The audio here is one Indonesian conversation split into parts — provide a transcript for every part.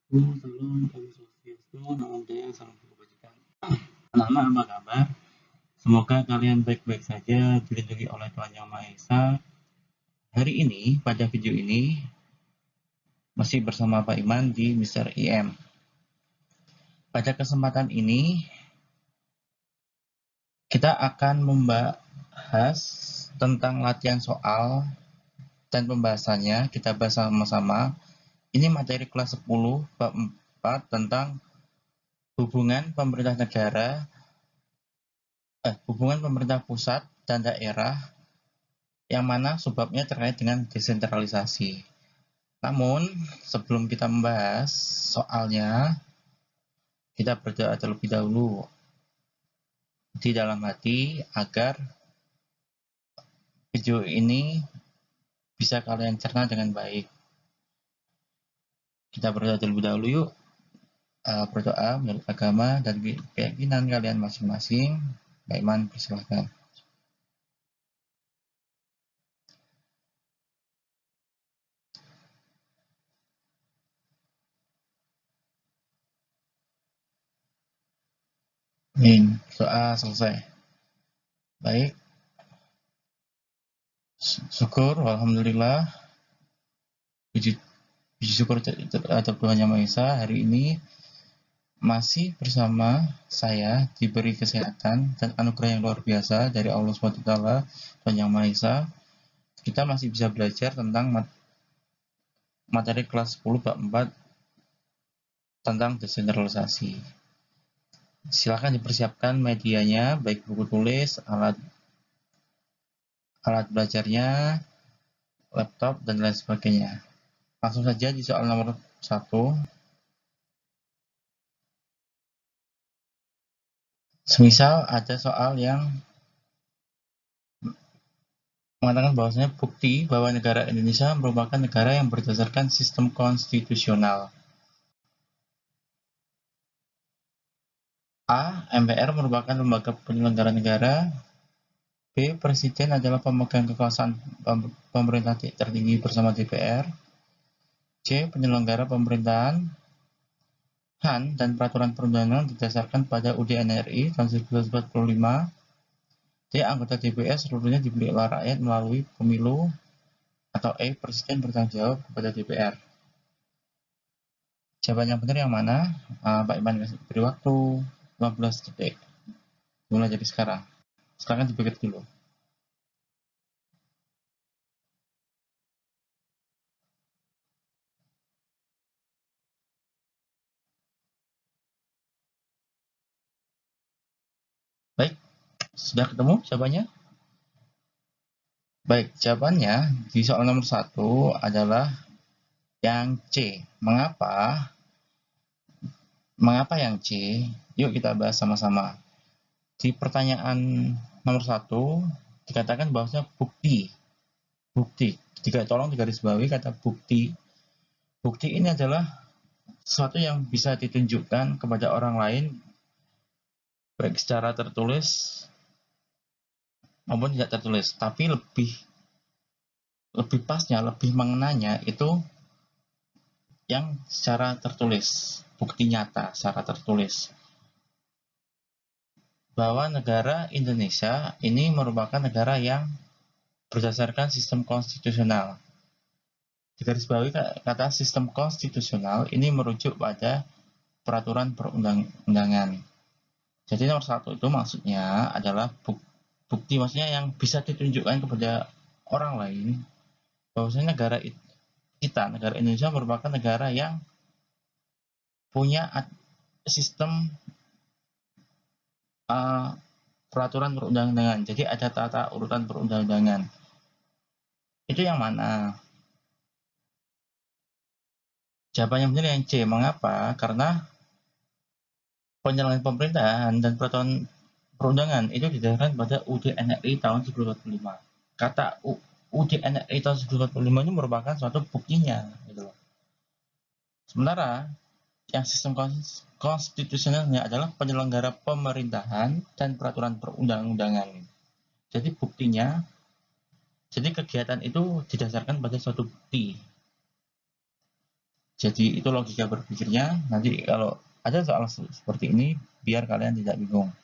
Salam, kami Swastiastu, Namo Buddhaya, salam kebajikan. Anak-anak apa kabar? Semoga kalian baik-baik saja, dilindungi oleh Tuhan Yang Maha Esa. Hari ini, pada video ini, masih bersama Pak Iman di Mr. IM. Pada kesempatan ini, kita akan membahas tentang latihan soal dan pembahasannya. Kita bahas sama-sama. Ini materi kelas 10, bab 4 tentang hubungan pemerintah negara, hubungan pemerintah pusat dan daerah, yang mana subbabnya terkait dengan desentralisasi. Namun, sebelum kita membahas soalnya, kita berdoa terlebih dahulu di dalam hati agar video ini bisa kalian cerna dengan baik. Kita berdoa terlebih dahulu yuk. Berdoa menurut agama dan keyakinan kalian masing-masing. Pak Iman, persilahkan. Amin. Doa selesai. Baik. Syukur, alhamdulillah. Puji syukur terhadap Tuhan Yang Maha Esa. Hari ini masih bersama saya, diberi kesehatan dan anugerah yang luar biasa dari Allah SWT, Tuhan Yang Maha Esa. Kita masih bisa belajar tentang materi kelas 10 bab 4 tentang desentralisasi. Silakan dipersiapkan medianya, baik buku tulis, alat belajarnya, laptop, dan lain sebagainya. Langsung saja di soal nomor 1. Semisal ada soal yang mengatakan bahwasanya bukti bahwa negara Indonesia merupakan negara yang berdasarkan sistem konstitusional. A. MPR merupakan lembaga penyelenggara negara. B. Presiden adalah pemegang kekuasaan pemerintah tertinggi bersama DPR. C. Penyelenggara pemerintahan Han dan peraturan perundangan didasarkan pada UUD NRI tahun 1945. D. Anggota DPR seluruhnya dipilih oleh rakyat melalui pemilu. Atau E. Presiden bertanggung jawab kepada DPR. Jawaban yang benar yang mana? Pak Iman beri waktu 15 detik. Mulai dari sekarang. Sekarang dipikir dulu. Baik, sudah ketemu jawabannya? Baik, jawabannya di soal nomor 1 adalah yang C. Mengapa? Mengapa yang C? Yuk kita bahas sama-sama. Di pertanyaan nomor 1 dikatakan bahwasanya bukti. Tolong digarisbawahi kata bukti. Bukti ini adalah sesuatu yang bisa ditunjukkan kepada orang lain baik secara tertulis maupun tidak tertulis, tapi lebih pasnya, lebih mengenanya itu yang secara tertulis, bukti nyata secara tertulis bahwa negara Indonesia ini merupakan negara yang berdasarkan sistem konstitusional. Digarisbawahi kata sistem konstitusional ini merujuk pada peraturan perundang-undangan. Jadi nomor 1 itu maksudnya adalah bukti, maksudnya yang bisa ditunjukkan kepada orang lain bahwasanya negara Indonesia merupakan negara yang punya sistem peraturan perundang-undangan. Jadi ada tata urutan perundang-undangan. Itu yang mana? Jawaban yang benar yang C. Mengapa? Karena penyelenggaraan pemerintahan dan peraturan perundangan itu didasarkan pada UUD NRI tahun 1945. Kata UUD NRI tahun 1945 ini merupakan suatu buktinya. Gitu. Sementara yang sistem konstitusionalnya adalah penyelenggara pemerintahan dan peraturan perundang-undangan. Jadi buktinya, jadi kegiatan itu didasarkan pada suatu bukti. Jadi itu logika berpikirnya. Nanti kalau ada soal seperti ini, biar kalian tidak bingung.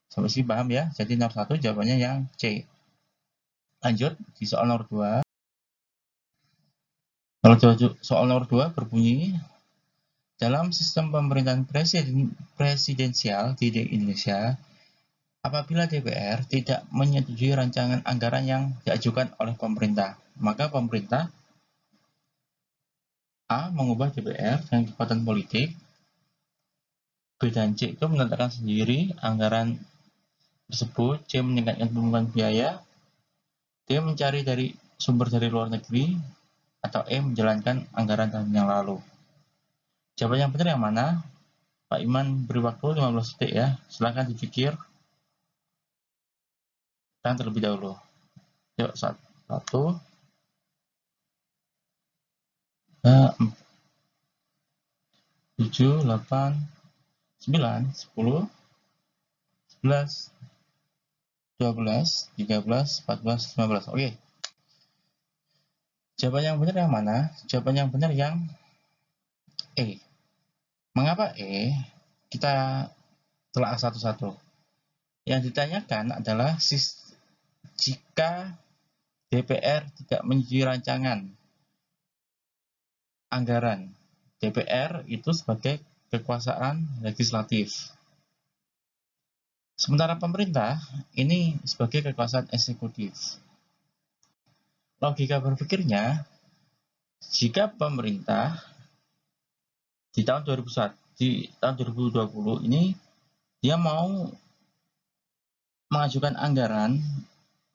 Sampai sini paham ya? Jadi nomor 1 jawabannya yang C. Lanjut di soal nomor 2. Kalau soal nomor 2 berbunyi, dalam sistem pemerintahan presidensial di Indonesia, apabila DPR tidak menyetujui rancangan anggaran yang diajukan oleh pemerintah, maka pemerintah A. mengubah DPR dengan kekuatan politik, B dan C itu menentukan sendiri anggaran tersebut, C. meningkatkan pembukuan biaya, D. mencari dari sumber dari luar negeri, atau E. menjalankan anggaran tahun yang lalu. Jawaban yang benar yang mana? Pak Iman beri waktu 15 detik ya. Silahkan dipikir dan terlebih dahulu. Yuk, 1, 7, 8, 9, 10, 11, 12, 13, 14, 15. Oke. Jawaban yang benar yang mana? Jawaban yang benar yang E. Mengapa E? Kita telah satu-satu. Yang ditanyakan adalah jika DPR tidak menyetujui rancangan anggaran. DPR itu sebagai kekuasaan legislatif. Sementara pemerintah ini sebagai kekuasaan eksekutif. Logika berpikirnya, jika pemerintah di tahun 2020 ini dia mau mengajukan anggaran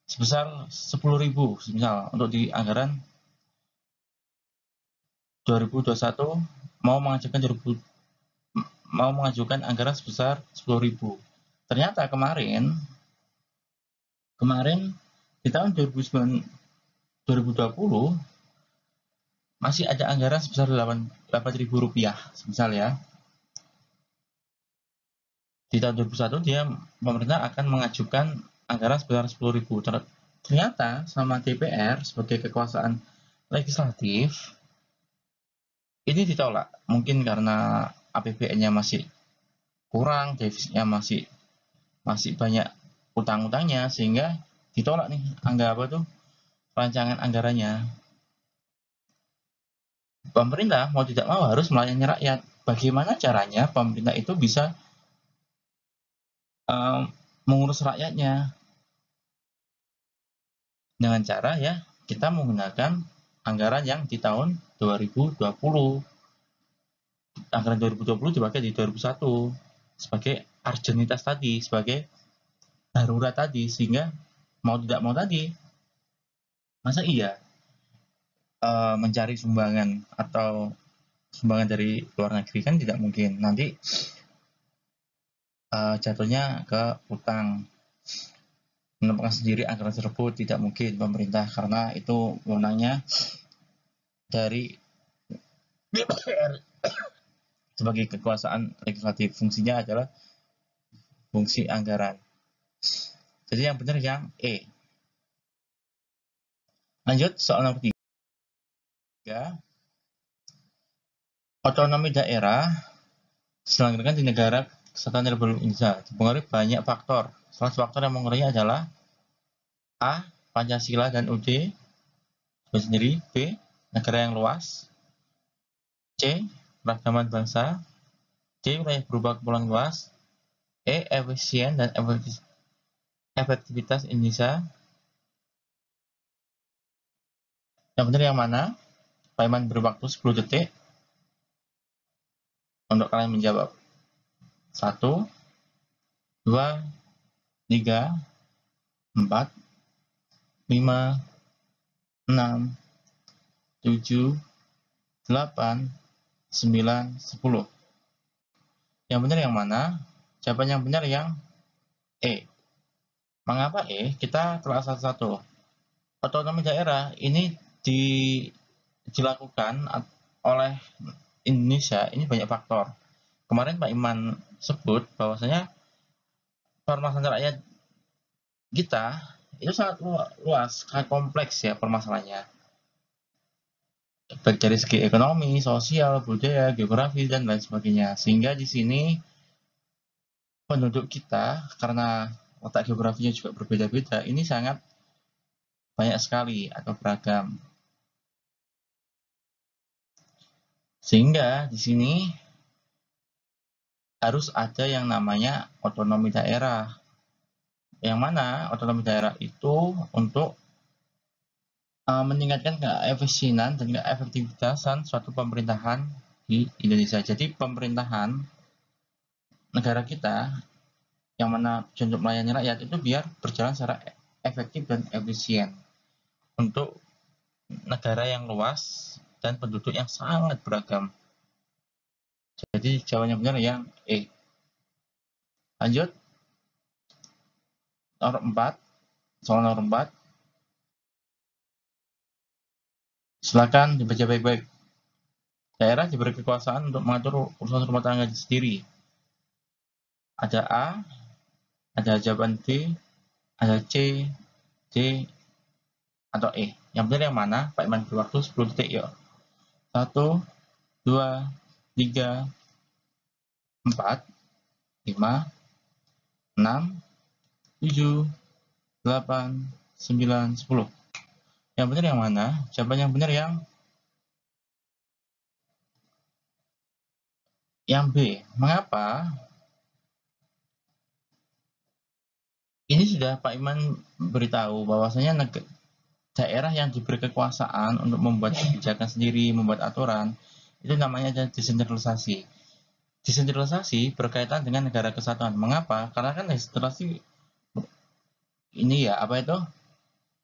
sebesar 10.000 misal untuk di anggaran 2021 mau mengajukan anggaran sebesar 10.000. Ternyata kemarin di tahun 2020 masih ada anggaran sebesar 8.000 rupiah, misal ya. Di tahun 2001 pemerintah akan mengajukan anggaran sebesar 10.000. Ternyata sama DPR sebagai kekuasaan legislatif ini ditolak. Mungkin karena APBN-nya masih kurang, defisitnya masih banyak utang-utangnya, sehingga ditolak nih rancangan anggarannya. Pemerintah mau tidak mau harus melayani rakyat. Bagaimana caranya pemerintah itu bisa mengurus rakyatnya? Dengan cara ya kita menggunakan anggaran yang di tahun 2020. Anggaran 2020 dipakai di 2001 sebagai urgenitas tadi, sebagai darurat tadi, sehingga mau tidak mau tadi, masa iya mencari sumbangan atau sumbangan dari luar negeri, kan tidak mungkin. Nanti jatuhnya ke utang. Menempatkan sendiri anggaran tersebut tidak mungkin pemerintah, karena itu wewenangnya dari DPR sebagai kekuasaan legislatif. Fungsinya adalah fungsi anggaran. Jadi yang benar yang E. Lanjut soal nomor 3. Otonomi daerah diselenggarakan di negara Kesatuan Republik Indonesia dipengaruhi banyak faktor. Salah satu faktor yang mengaruhinya adalah A. Pancasila dan UUD sendiri. B. Negara yang luas. C. Keragaman bangsa. D. Wilayah berubah kepulauan luas. E. Efisien dan efektivitas Indonesia. Yang benar yang mana? Pak Iman beri waktu 10 detik untuk kalian menjawab. 1, 2, 3, 4, 5, 6, 7, 8, 9, 10. Yang benar yang mana? Jawaban yang benar yang E. Mengapa E? Kita telah satu-satu. Otonomi daerah ini dilakukan oleh Indonesia ini banyak faktor. Kemarin Pak Iman sebut bahwasanya permasalahan rakyat kita itu sangat luas, sangat kompleks ya permasalahannya. baik dari segi ekonomi, sosial, budaya, geografi, dan lain sebagainya. Sehingga di sini penduduk kita, karena letak geografinya juga berbeda-beda, ini sangat banyak sekali atau beragam. Sehingga di sini harus ada yang namanya otonomi daerah. Yang mana otonomi daerah itu untuk meningkatkan keefisienan dan keefektivitasan suatu pemerintahan di Indonesia. Jadi pemerintahan negara kita yang mana untuk melayani rakyat itu biar berjalan secara efektif dan efisien untuk negara yang luas dan penduduk yang sangat beragam. Jadi jawabannya benar yang E. Lanjut. Nomor 4. Soal nomor 4. Silakan dibaca baik-baik. Daerah diberi kekuasaan untuk mengatur urusan rumah tangga sendiri. Ada A, ada jawaban B, ada C, D, atau E. Yang benar yang mana? Pak Iman beri waktu 10 detik yuk. 1, 2, 3, 4, 5, 6, 7, 8, 9, 10. Yang benar yang mana? Jawaban yang benar yang B. Mengapa? Ini sudah Pak Iman beritahu bahwasanya daerah yang diberi kekuasaan untuk membuat kebijakan sendiri, membuat aturan, itu namanya desentralisasi. Desentralisasi berkaitan dengan negara kesatuan. Mengapa? Karena kan desentralisasi ini ya,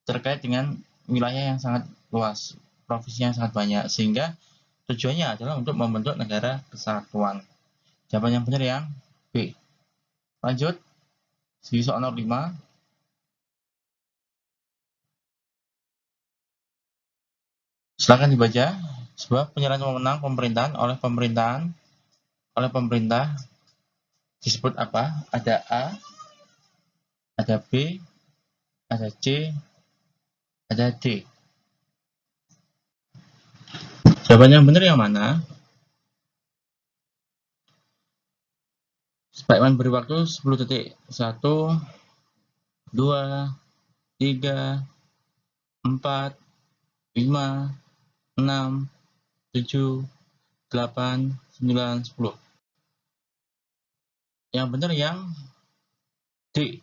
terkait dengan wilayah yang sangat luas, provinsi yang sangat banyak, sehingga tujuannya adalah untuk membentuk negara kesatuan. Jawaban yang benar yang B. Lanjut, di soal nomor 5. Silakan dibaca. Sebuah penyerahan wewenang pemerintahan oleh pemerintah disebut apa? Ada A, ada B, ada C, ada D. Jawaban yang benar yang mana? Pak Iman beri waktu 10 detik. 1, 2, 3, 4, 5, 6, 7, 8, 9, 10. Yang benar yang D.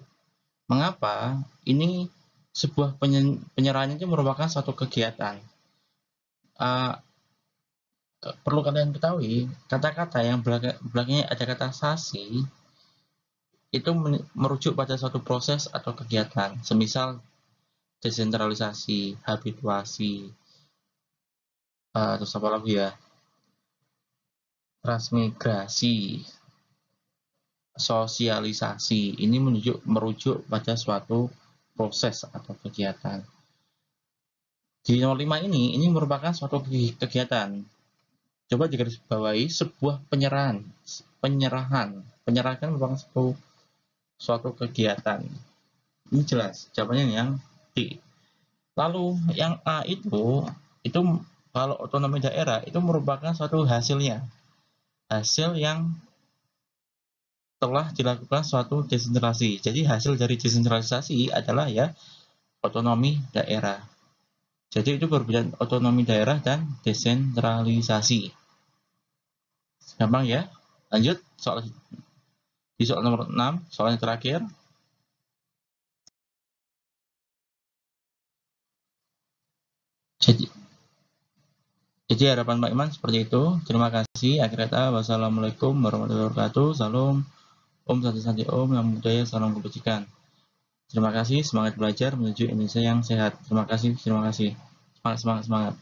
Mengapa? Ini sebuah penyerahan itu merupakan suatu kegiatan. Perlu kalian ketahui, kata-kata yang belakangnya ada kata sasi itu merujuk pada suatu proses atau kegiatan, semisal desentralisasi, habituasi, terus apa lagi ya, transmigrasi, sosialisasi. Ini merujuk pada suatu proses atau kegiatan. Di nomor 5 ini merupakan suatu kegiatan. Coba digarisbawahi sebuah penyerahan. Penyerahan kan merupakan suatu kegiatan. Ini jelas jawabannya yang D. Lalu yang A itu kalau otonomi daerah itu merupakan suatu hasilnya. Hasil yang telah dilakukan suatu desentralisasi. Jadi hasil dari desentralisasi adalah ya otonomi daerah. Jadi itu perbedaan otonomi daerah dan desentralisasi. Gampang ya? Lanjut di soal nomor 6, soalnya terakhir. Jadi harapan Pak Iman seperti itu. Terima kasih. Akhir kata, wassalamualaikum warahmatullahi wabarakatuh. Salam Om Santi Om, Namo Buddhaya, salam kebajikan. Terima kasih. Semangat belajar menuju Indonesia yang sehat. Terima kasih. Semangat.